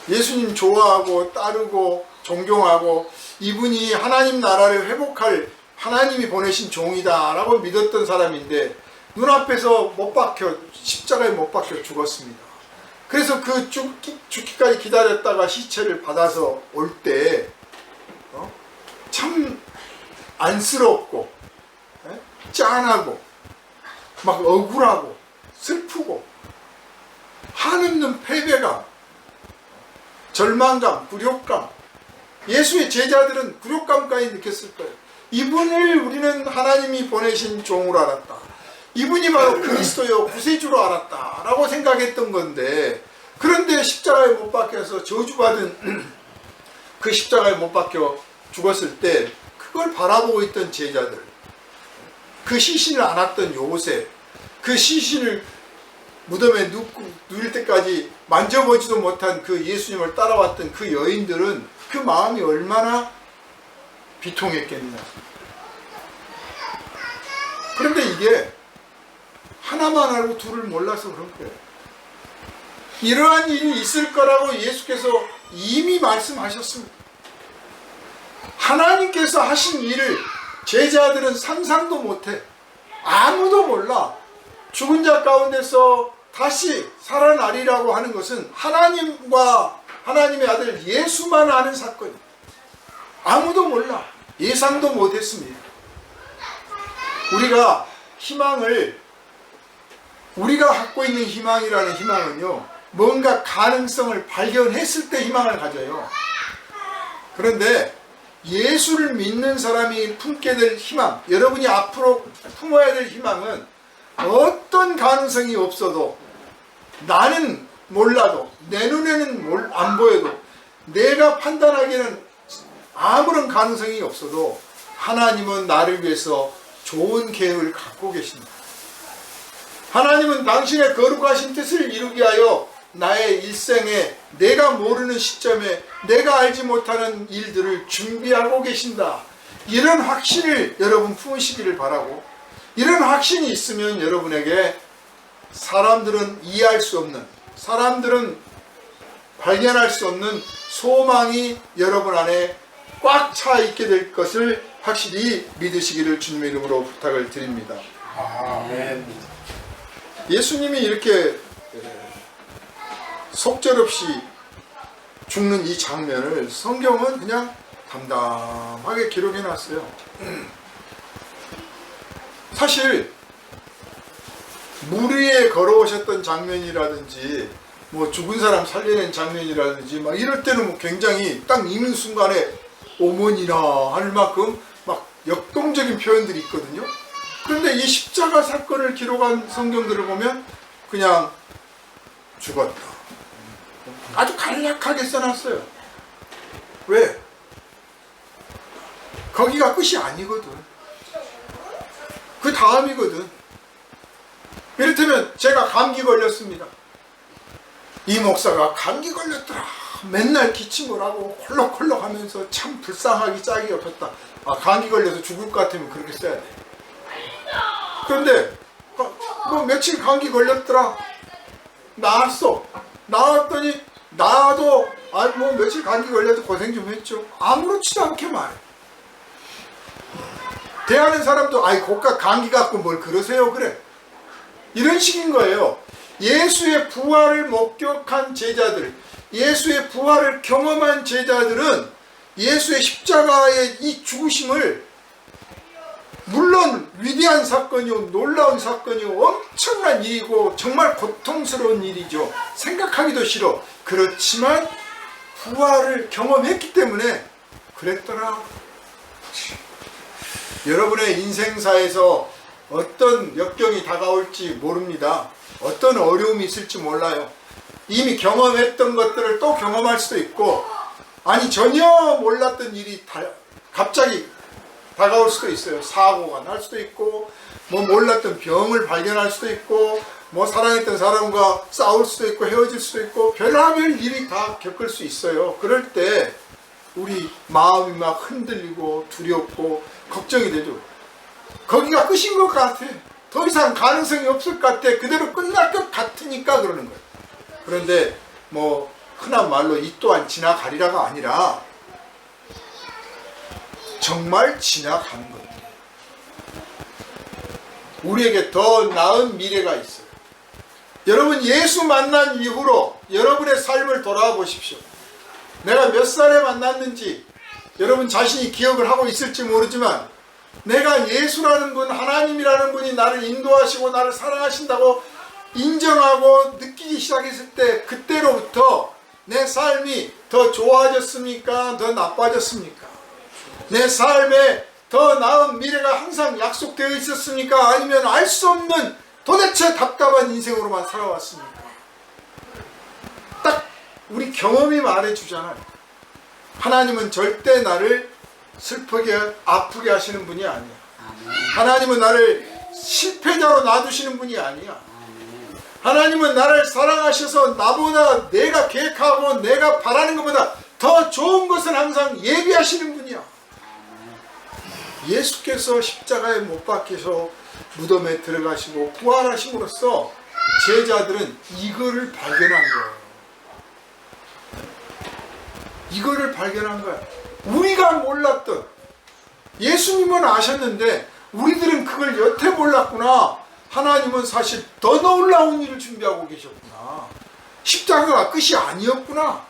예수님 좋아하고 따르고 존경하고 이분이 하나님 나라를 회복할 하나님이 보내신 종이다 라고 믿었던 사람인데 눈앞에서 못 박혀 십자가에 못 박혀 죽었습니다. 그래서 그 죽기까지 기다렸다가 시체를 받아서 올 때 참 안쓰럽고 짠하고 막 억울하고 슬프고 한없는 패배감, 절망감, 굴욕감. 예수의 제자들은 굴욕감까지 느꼈을 거예요. 이분을 우리는 하나님이 보내신 종으로 알았다. 이분이 바로 그리스도요 구세주로 알았다 라고 생각했던 건데, 그런데 십자가에 못 박혀서 저주받은 그 십자가에 못 박혀 죽었을 때 그걸 바라보고 있던 제자들, 그 시신을 안았던 요셉, 그 시신을 무덤에 누울 때까지 만져보지도 못한 그 예수님을 따라왔던 그 여인들은 그 마음이 얼마나 비통했겠냐. 그런데 이게 하나만 알고 둘을 몰라서 그런 거예요. 이러한 일이 있을 거라고 예수께서 이미 말씀하셨습니다. 하나님께서 하신 일을 제자들은 상상도 못해. 아무도 몰라. 죽은 자 가운데서 다시 살아나리라고 하는 것은 하나님과 하나님의 아들 예수만 아는 사건이에요. 아무도 몰라. 예상도 못했습니다. 우리가 희망을, 우리가 갖고 있는 희망이라는 희망은요, 뭔가 가능성을 발견했을 때 희망을 가져요. 그런데 예수를 믿는 사람이 품게 될 희망, 여러분이 앞으로 품어야 될 희망은 어떤 가능성이 없어도, 나는 몰라도, 내 눈에는 안 보여도, 내가 판단하기에는 아무런 가능성이 없어도 하나님은 나를 위해서 좋은 계획을 갖고 계십니다. 하나님은 당신의 거룩하신 뜻을 이루기 위하여 나의 일생에 내가 모르는 시점에 내가 알지 못하는 일들을 준비하고 계신다. 이런 확신을 여러분 품으시기를 바라고, 이런 확신이 있으면 여러분에게 사람들은 이해할 수 없는, 사람들은 발견할 수 없는 소망이 여러분 안에 꽉 차 있게 될 것을 확실히 믿으시기를 주님의 이름으로 부탁을 드립니다. 아멘. 예수님이 이렇게 속절없이 죽는 이 장면을 성경은 그냥 담담하게 기록해 놨어요. 사실 물 위에 걸어오셨던 장면이라든지 뭐 죽은 사람 살려낸 장면이라든지 막 이럴 때는 뭐 굉장히 딱 읽는 순간에 어머니나 할 만큼 막 역동적인 표현들이 있거든요. 그런데 이 십자가 사건을 기록한 성경들을 보면 그냥 죽었다, 아주 간략하게 써놨어요. 왜? 거기가 끝이 아니거든. 그 다음이거든. 이를테면 제가 감기 걸렸습니다. 이 목사가 감기 걸렸더라, 맨날 기침을 하고 콜록콜록 하면서 참 불쌍하기 짝이 없었다. 아, 감기 걸려서 죽을 것 같으면 그렇게 써야 돼. 그런데 뭐 며칠 감기 걸렸더라, 나았어, 나았더니 나도 뭐 며칠 감기 걸려도 고생 좀 했죠. 아무렇지도 않게 말해. 대하는 사람도 아이 고가 감기 갖고 뭘 그러세요 그래. 이런 식인 거예요. 예수의 부활을 목격한 제자들, 예수의 부활을 경험한 제자들은 예수의 십자가의 이 죽으심을, 물론 위대한 사건이요, 놀라운 사건이요, 엄청난 일이고 정말 고통스러운 일이죠. 생각하기도 싫어. 그렇지만 부활을 경험했기 때문에 그랬더라. 여러분의 인생사에서 어떤 역경이 다가올지 모릅니다. 어떤 어려움이 있을지 몰라요. 이미 경험했던 것들을 또 경험할 수도 있고, 아니 전혀 몰랐던 일이 갑자기 다가올 수도 있어요. 사고가 날 수도 있고, 뭐 몰랐던 병을 발견할 수도 있고, 뭐 사랑했던 사람과 싸울 수도 있고, 헤어질 수도 있고, 별의별 일이 다 겪을 수 있어요. 그럴 때 우리 마음이 막 흔들리고 두렵고 걱정이 되죠. 거기가 끝인 것 같아. 더 이상 가능성이 없을 것 같아. 그대로 끝날 것 같으니까 그러는 거예요. 그런데 뭐 흔한 말로 이 또한 지나가리라가 아니라 정말 지나가는 거예요. 우리에게 더 나은 미래가 있어요. 여러분 예수 만난 이후로 여러분의 삶을 돌아와 보십시오. 내가 몇 살에 만났는지 여러분 자신이 기억을 하고 있을지 모르지만 내가 예수라는 분, 하나님이라는 분이 나를 인도하시고 나를 사랑하신다고 인정하고 느끼기 시작했을 때 그때로부터 내 삶이 더 좋아졌습니까? 더 나빠졌습니까? 내 삶에 더 나은 미래가 항상 약속되어 있었습니까? 아니면 알 수 없는 도대체 답답한 인생으로만 살아왔습니까? 딱 우리 경험이 말해주잖아요. 하나님은 절대 나를 슬프게 아프게 하시는 분이 아니야. 하나님은 나를 실패자로 놔두시는 분이 아니야. 하나님은 나를 사랑하셔서 나보다 내가 계획하고 내가 바라는 것보다 더 좋은 것을 항상 예비하시는 분이야. 예수께서 십자가에 못 박히셔 무덤에 들어가시고 부활하심으로써 제자들은 이거를 발견한 거예요. 이거를 발견한 거야. 우리가 몰랐던, 예수님은 아셨는데 우리들은 그걸 여태 몰랐구나. 하나님은 사실 더 놀라운 일을 준비하고 계셨구나. 십자가가 끝이 아니었구나.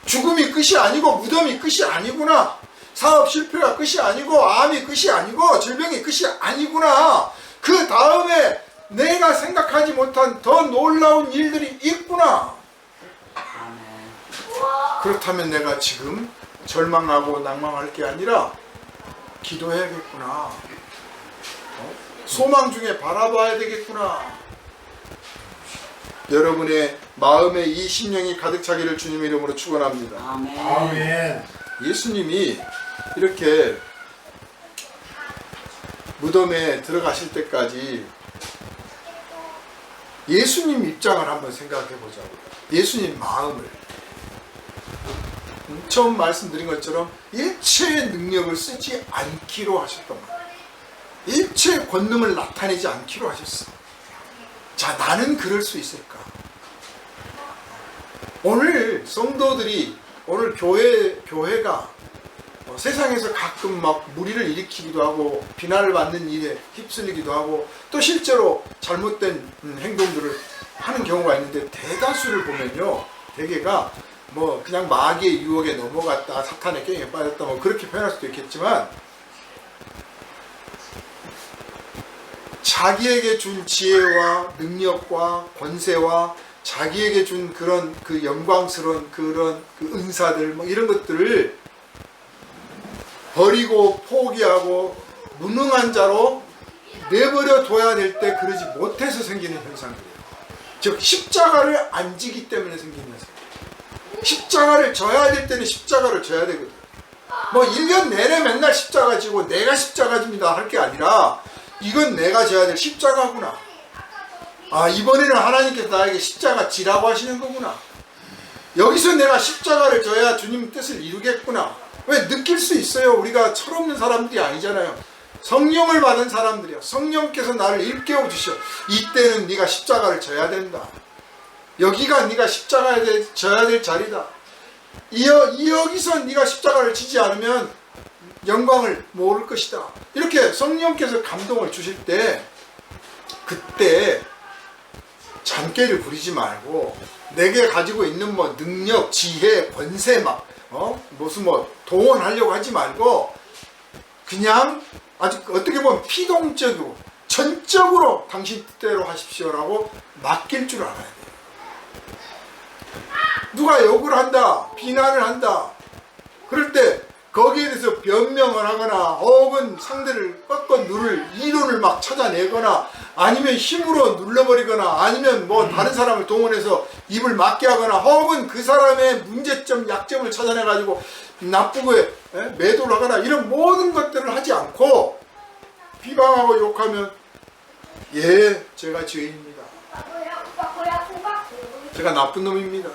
죽음이 끝이 아니고 무덤이 끝이 아니구나. 사업 실패가 끝이 아니고 암이 끝이 아니고 질병이 끝이 아니구나. 그 다음에 내가 생각하지 못한 더 놀라운 일들이 있구나. 그렇다면 내가 지금 절망하고 낭망할 게 아니라 기도해야겠구나. 소망 중에 바라봐야 되겠구나. 여러분의 마음에 이 심령이 가득 차기를 주님의 이름으로 축원합니다. 아멘. 예수님이 이렇게 무덤에 들어가실 때까지 예수님 입장을 한번 생각해 보자고요. 예수님 마음을. 처음 말씀드린 것처럼 일체의 능력을 쓰지 않기로 하셨단 말이에요. 일체의 권능을 나타내지 않기로 하셨어. 자, 나는 그럴 수 있을까? 오늘 성도들이, 오늘 교회가 세상에서 가끔 막 무리를 일으키기도 하고 비난을 받는 일에 휩쓸리기도 하고 또 실제로 잘못된 행동들을 하는 경우가 있는데 대다수를 보면요, 대개가 뭐 그냥 마귀의 유혹에 넘어갔다, 사탄의 깽에 빠졌다, 뭐 그렇게 표현할 수도 있겠지만 자기에게 준 지혜와 능력과 권세와 자기에게 준 그런 그 영광스러운 그런 그 은사들 뭐 이런 것들을 버리고 포기하고 무능한 자로 내버려 둬야 될 때 그러지 못해서 생기는 현상들이에요. 즉 십자가를 안 지기 때문에 생기는 현상. 십자가를 져야 될 때는 십자가를 져야 되거든. 뭐 1년 내내 맨날 십자가 지고 내가 십자가 집니다 할 게 아니라 이건 내가 져야 될 십자가구나. 아, 이번에는 하나님께서 나에게 십자가 지라고 하시는 거구나. 여기서 내가 십자가를 져야 주님 뜻을 이루겠구나. 왜? 느낄 수 있어요. 우리가 철없는 사람들이 아니잖아요. 성령을 받은 사람들이야. 성령께서 나를 일깨워 주셔. 이때는 네가 십자가를 져야 된다. 여기가 네가 십자가에 져야 될 자리다. 여기서 네가 십자가를 지지 않으면 영광을 모를 것이다. 이렇게 성령께서 감동을 주실 때 그때 잔꾀를 부리지 말고 내게 가지고 있는 뭐 능력, 지혜, 권세 막 무슨 뭐 동원하려고 하지 말고 그냥 아주 어떻게 보면 피동적으로 전적으로 당신 뜻대로 하십시오라고 맡길 줄 알아야 돼요. 누가 욕을 한다, 비난을 한다. 그럴 때 거기에 대해서 변명을 하거나 혹은 상대를 꺾어 누를 이론을 막 찾아내거나 아니면 힘으로 눌러버리거나 아니면 뭐 다른 사람을 동원해서 입을 막게 하거나 혹은 그 사람의 문제점, 약점을 찾아내가지고 나쁘게 매도를 하거나 이런 모든 것들을 하지 않고 비방하고 욕하면 예, 제가 죄인입니다. 제가 나쁜 놈입니다.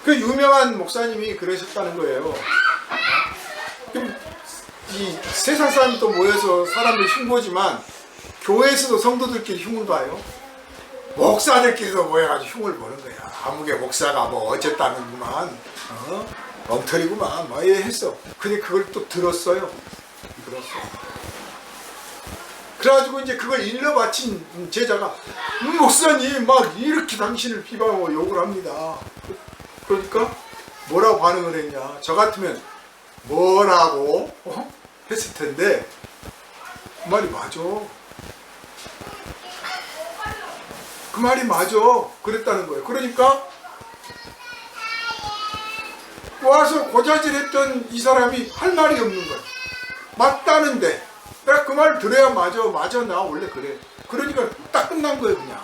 그 유명한 목사님이 그러셨다는 거예요. 이 세상 사람이 또 모여서 사람들 흉보지만 교회에서도 성도들끼리 흉을 봐요. 목사들끼리도 모여가지고 흉을 보는 거야. 아무개 목사가 뭐 어쨌다는구만, 엉터리구만, 뭐 했어. 근데 그걸 또 들었어요. 그래가지고 이제 그걸 일러 바친 제자가 목사님 막 이렇게 당신을 비방하고 욕을 합니다. 그러니까 뭐라고 반응을 했냐? 저 같으면 뭐라고 했을 텐데 그 말이 맞아. 그 말이 맞아. 그랬다는 거예요. 그러니까 와서 고자질했던 이 사람이 할 말이 없는 거야. 맞다는데 내가 그 말 들어야 맞아 나 원래 그래. 그러니까 딱 끝난 거예요. 그냥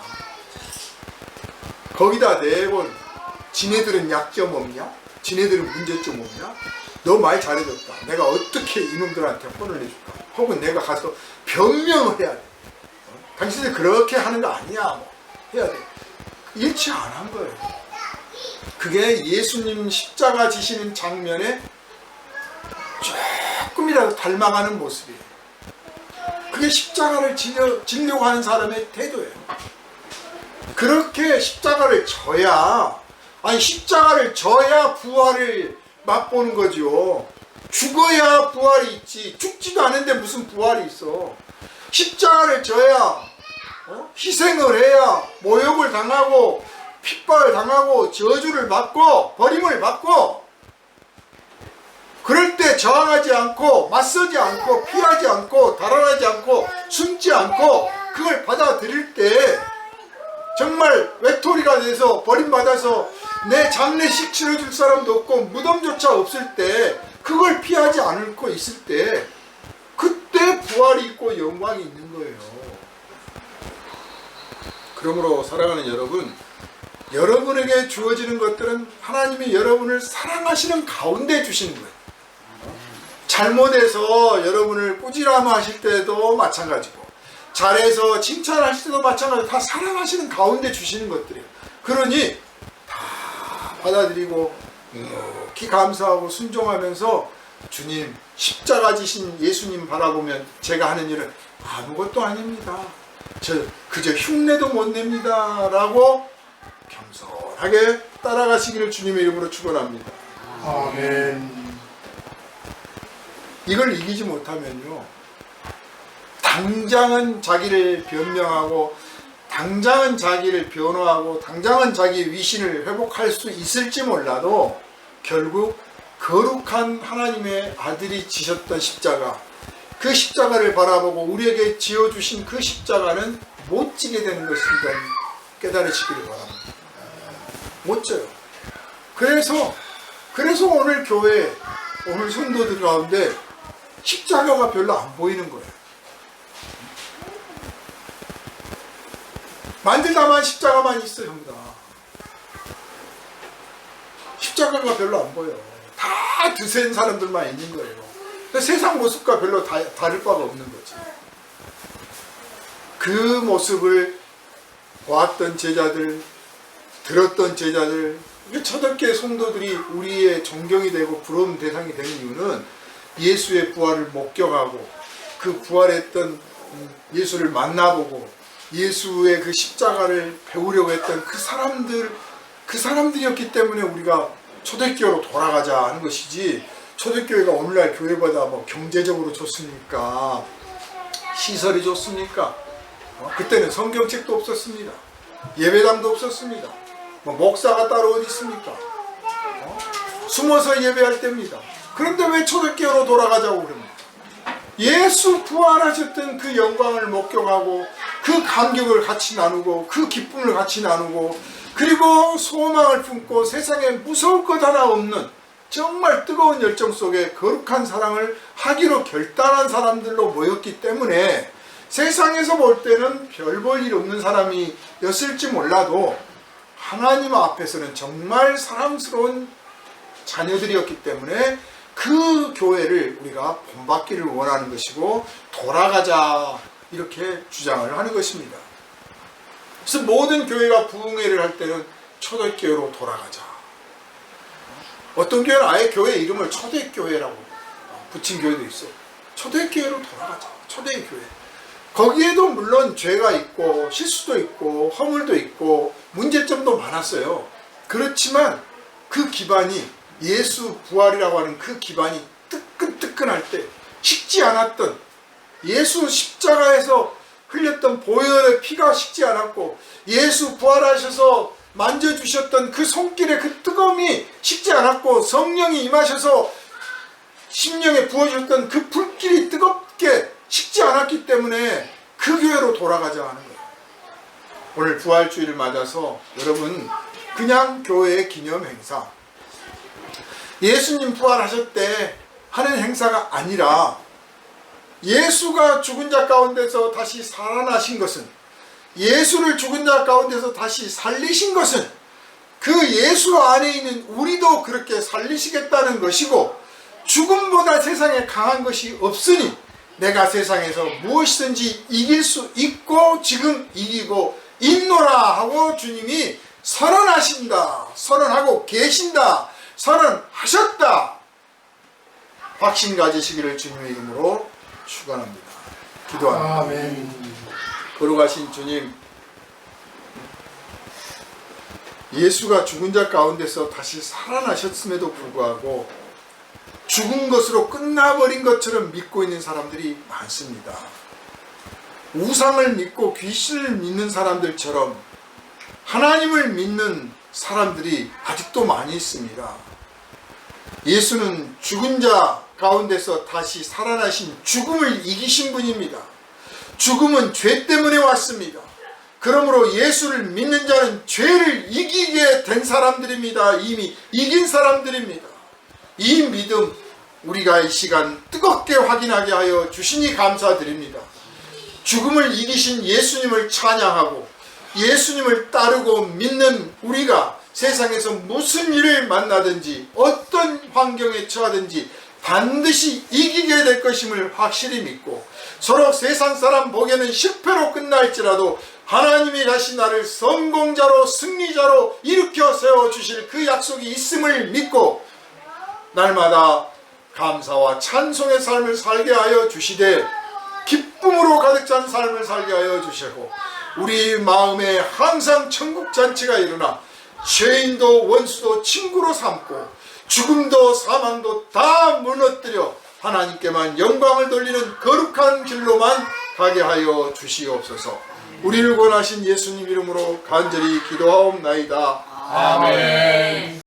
거기다 내고 지네들은 약점 없냐? 지네들은 문제점 없냐? 너 말 잘해줬다. 내가 어떻게 이놈들한테 혼을 내줄까? 혹은 내가 가서 변명을 해야 돼. 당신들 그렇게 하는 거 아니야. 뭐 해야 돼. 일치 안 한 거예요. 그게 예수님 십자가 지시는 장면에 조금이라도 닮아가는 모습이에요. 그게 십자가를 지려고 하는 사람의 태도예요. 그렇게 십자가를 져야, 아니 십자가를 져야 부활을 맛보는 거죠. 죽어야 부활이 있지. 죽지도 않은데 무슨 부활이 있어. 십자가를 져야, 희생을 해야 모욕을 당하고 핍박을 당하고 저주를 받고 버림을 받고, 그럴 때 저항하지 않고 맞서지 않고 피하지 않고 달아나지 않고 숨지 않고 그걸 받아들일 때 정말 외톨이가 돼서 버림받아서 내 장례식 치러줄 사람도 없고 무덤조차 없을 때, 그걸 피하지 않고 있을 때, 그때 부활이 있고 영광이 있는 거예요. 그러므로 사랑하는 여러분, 여러분에게 주어지는 것들은 하나님이 여러분을 사랑하시는 가운데 주시는 거예요. 잘못해서 여러분을 꾸지람하 하실 때도 마찬가지고, 잘해서 칭찬하실 때도 마찬가지고, 다 사랑하시는 가운데 주시는 것들이에요. 그러니 다 받아들이고 이렇게 감사하고 순종하면서 주님, 십자가 지신 예수님 바라보면 제가 하는 일은 아무것도 아닙니다. 저 그저 흉내도 못 냅니다. 라고 겸손하게 따라가시기를 주님의 이름으로 축원합니다. 아멘. 이걸 이기지 못하면요, 당장은 자기를 변명하고 당장은 자기를 변호하고 당장은 자기 위신을 회복할 수 있을지 몰라도 결국 거룩한 하나님의 아들이 지셨던 십자가, 그 십자가를 바라보고 우리에게 지어주신 그 십자가는 못 지게 되는 것이니까 깨달으시기를 바랍니다. 못 져요. 그래서 오늘 교회, 오늘 성도들 가운데 십자가가 별로 안 보이는 거예요. 만들다만 십자가만 있어, 형다. 십자가가 별로 안 보여. 다 드센 사람들만 있는 거예요. 세상 모습과 별로 다를 바가 없는 거지. 그 모습을 보았던 제자들, 들었던 제자들, 초대교회 성도들이 우리의 존경이 되고 부러운 대상이 되는 이유는 예수의 부활을 목격하고 그 부활했던 예수를 만나보고 예수의 그 십자가를 배우려고 했던 그 사람들이었기 때문에 우리가 초대교회로 돌아가자 하는 것이지, 초대교회가 오늘날 교회보다 뭐 경제적으로 좋습니까? 시설이 좋습니까? 그때는 성경책도 없었습니다. 예배당도 없었습니다. 뭐 목사가 따로 어디 있습니까? 숨어서 예배할 때입니다. 그런데 왜 초대교회로 돌아가자고 그럽니까? 예수 부활하셨던 그 영광을 목격하고 그 감격을 같이 나누고 그 기쁨을 같이 나누고, 그리고 소망을 품고 세상에 무서울 것 하나 없는 정말 뜨거운 열정 속에 거룩한 사랑을 하기로 결단한 사람들로 모였기 때문에 세상에서 볼 때는 별 볼 일 없는 사람이었을지 몰라도 하나님 앞에서는 정말 사랑스러운 자녀들이었기 때문에 그 교회를 우리가 본받기를 원하는 것이고 돌아가자, 이렇게 주장을 하는 것입니다. 그래서 모든 교회가 부흥회를 할 때는 초대교회로 돌아가자. 어떤 교회는 아예 교회 이름을 초대교회라고 붙인 교회도 있어. 초대교회로 돌아가자. 초대교회. 거기에도 물론 죄가 있고 실수도 있고 허물도 있고 문제점도 많았어요. 그렇지만 그 기반이 예수 부활이라고 하는 그 기반이 뜨끈뜨끈할 때 식지 않았던 예수 십자가에서 흘렸던 보혈의 피가 식지 않았고 예수 부활하셔서 만져주셨던 그 손길의 그 뜨거움이 식지 않았고 성령이 임하셔서 심령에 부어주셨던 그 불길이 뜨겁게 식지 않았기 때문에 그 교회로 돌아가자 하는 거예요. 오늘 부활주의를 맞아서 여러분 그냥 교회의 기념 행사, 예수님 부활하셨대 하는 행사가 아니라 예수가 죽은 자 가운데서 다시 살아나신 것은, 예수를 죽은 자 가운데서 다시 살리신 것은 그 예수 안에 있는 우리도 그렇게 살리시겠다는 것이고, 죽음보다 세상에 강한 것이 없으니 내가 세상에서 무엇이든지 이길 수 있고 지금 이기고 있노라 하고 주님이 선언하신다, 선언하고 계신다, 선언하셨다. 확신 가지시기를 주님의 이름으로 축원합니다. 기도합니다. 아멘. 거룩하신 주님, 예수가 죽은 자 가운데서 다시 살아나셨음에도 불구하고 죽은 것으로 끝나버린 것처럼 믿고 있는 사람들이 많습니다. 우상을 믿고 귀신을 믿는 사람들처럼 하나님을 믿는 사람들이 아직도 많이 있습니다. 예수는 죽은 자 가운데서 다시 살아나신 죽음을 이기신 분입니다. 죽음은 죄 때문에 왔습니다. 그러므로 예수를 믿는 자는 죄를 이기게 된 사람들입니다. 이미 이긴 사람들입니다. 이 믿음 우리가 이 시간 뜨겁게 확인하게 하여 주시니 감사드립니다. 죽음을 이기신 예수님을 찬양하고 예수님을 따르고 믿는 우리가 세상에서 무슨 일을 만나든지 어떤 환경에 처하든지 반드시 이기게 될 것임을 확실히 믿고, 서로 세상 사람 보기에는 실패로 끝날지라도 하나님이 다시 나를 성공자로 승리자로 일으켜 세워주실 그 약속이 있음을 믿고 날마다 감사와 찬송의 삶을 살게 하여 주시되 기쁨으로 가득 찬 삶을 살게 하여 주시고, 우리 마음에 항상 천국 잔치가 일어나 죄인도 원수도 친구로 삼고 죽음도 사망도 다 무너뜨려 하나님께만 영광을 돌리는 거룩한 길로만 가게 하여 주시옵소서. 우리를 원하신 예수님 이름으로 간절히 기도하옵나이다. 아멘.